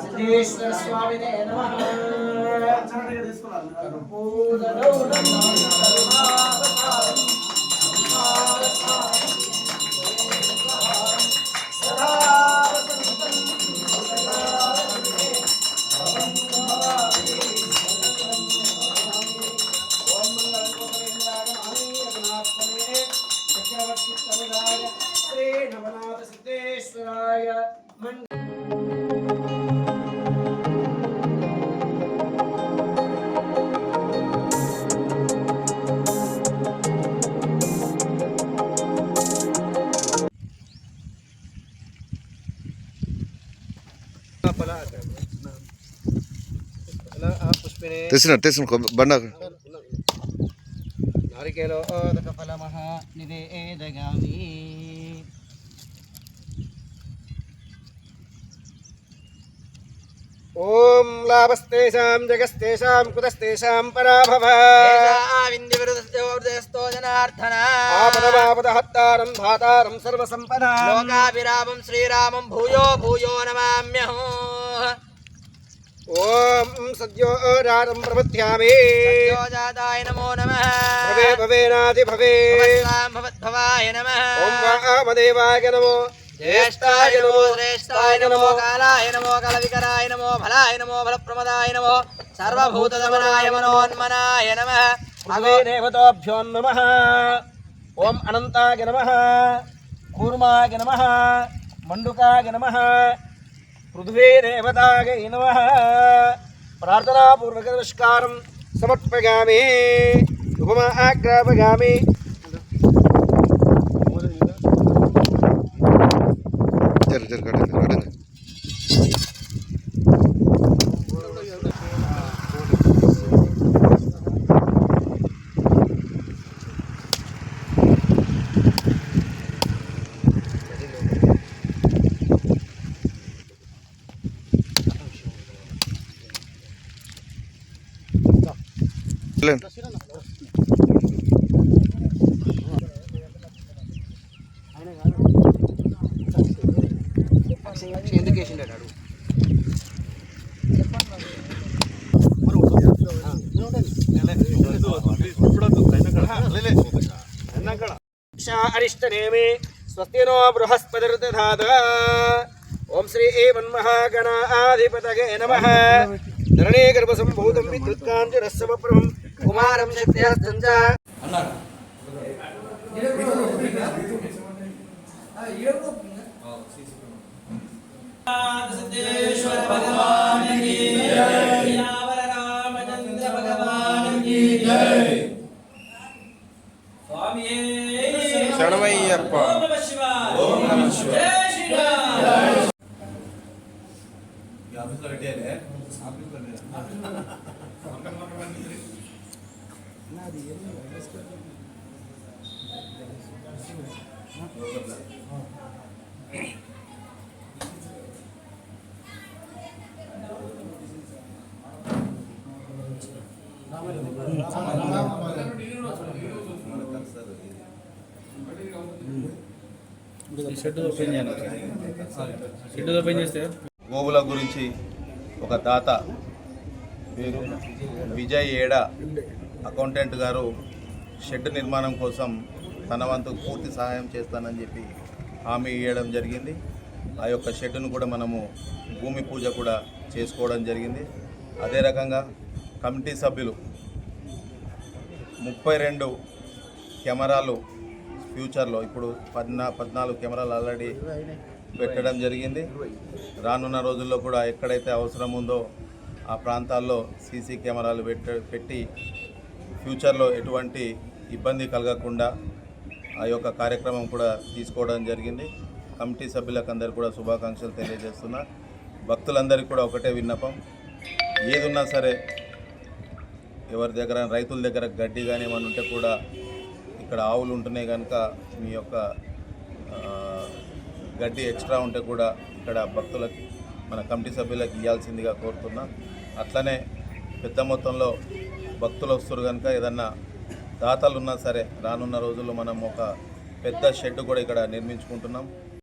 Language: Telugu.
सिद्धेश्वर स्वामिने नमः। తెసిన బండ నారికేలోదక ఫలమః నివేదయామి. ఓం లాభస్తేషాం జగస్తేషాం కుతస్తేషాం పరాభవ ఆపదమాపదహత్తారం ధాతారం సర్వసంపదాం లోకాభిరామం శ్రీరామం భూయో భూయో నమామ్యహం. ఓం సద్యో రారం ప్రపద్యామి సద్యోజాతాయ నమో నమః. భవే భవేనాది భవే భవద్భవాయ నమః. ఓం వామదేవాయ నమో జ్యేష్ఠాయ నమో శ్రేష్ఠాయ నమో కాలాయ నమో కలవికరాయ నమో ఫలాయ నమో ఫలప్రమదాయ నమో సర్వభూతదమనాయ మనోన్మనాయ నమః. భవే దేవతాభ్యో నమః. ఓం అనంతాయ నమః. కూర్మాయ నమః. మండుకాయ నమః. పృథ్వీ దేవతాయ నమః. ప్రార్థనాపూర్వక నమస్కారం సమర్పయామి. ఉపమాగ్రాపయామి. అరిష్టనేమి స్వస్తి నో బృహస్పతిర్దధాతు. ఓం శ్రీ మన్మహాగణాధిపతయే నమః. ధరణీ గర్భసంభూతం విద్యుత్కాంతిరస్సమప్రభం కుమారం శక్తిహస్తం చ. సిద్ధేశ్వర భగవాన్ కీ జై. రామచంద్ర భగవాన్ కీ జై. స్వామియే శరణమయ్యప్ప. ఓం నమః శివాయ. ఓం నమః శివాయ. జై శ్రీరామ్. ఈ ఆఫీస్ లో పెట్టేలే ఆఫీస్ లో నాది ఏమో గోవుల గురించి ఒక తాత పేరు విజయ్ ఏడా అకౌంటెంట్ గారు షెడ్ నిర్మాణం కోసం తన వంతు పూర్తి సహాయం చేస్తానని చెప్పి హామీ ఇవ్వడం జరిగింది. ఆ యొక్క షెడ్డును కూడా మనము భూమి పూజ కూడా చేసుకోవడం జరిగింది. అదే రకంగా కమిటీ సభ్యులు 32 కెమెరాలు ఫ్యూచర్లో ఇప్పుడు 14 కెమెరాలు ఆల్రెడీ పెట్టడం జరిగింది. రానున్న రోజుల్లో కూడా ఎక్కడైతే అవసరం ఉందో ఆ ప్రాంతాల్లో సీసీ కెమెరాలు పెట్టి ఫ్యూచర్లో ఎటువంటి ఇబ్బంది కలగకుండా ఆ యొక్క కార్యక్రమం కూడా తీసుకోవడం జరిగింది. కమిటీ సభ్యులకు అందరికీ కూడా శుభాకాంక్షలు తెలియజేస్తున్నా. భక్తులందరికీ కూడా ఒకటే విన్నపం, ఏదున్నా సరే ఎవరి దగ్గర రైతుల దగ్గర గడ్డి కానీ ఏమైనా ఉంటే కూడా ఇక్కడ ఆవులు ఉంటున్నాయి కనుక మీ యొక్క గడ్డి ఎక్స్ట్రా ఉంటే కూడా ఇక్కడ భక్తులకి మన కమిటీ సభ్యులకు ఇవ్వాల్సిందిగా కోరుతున్నా. అట్లనే పెద్ద మొత్తంలో భక్తులు వస్తారు కనుక ఏదన్నా దాతలు ఉన్నా సరే రానున్న రోజుల్లో మనం ఒక పెద్ద షెడ్ కూడా ఇక్కడ నిర్మించుకుంటున్నాం.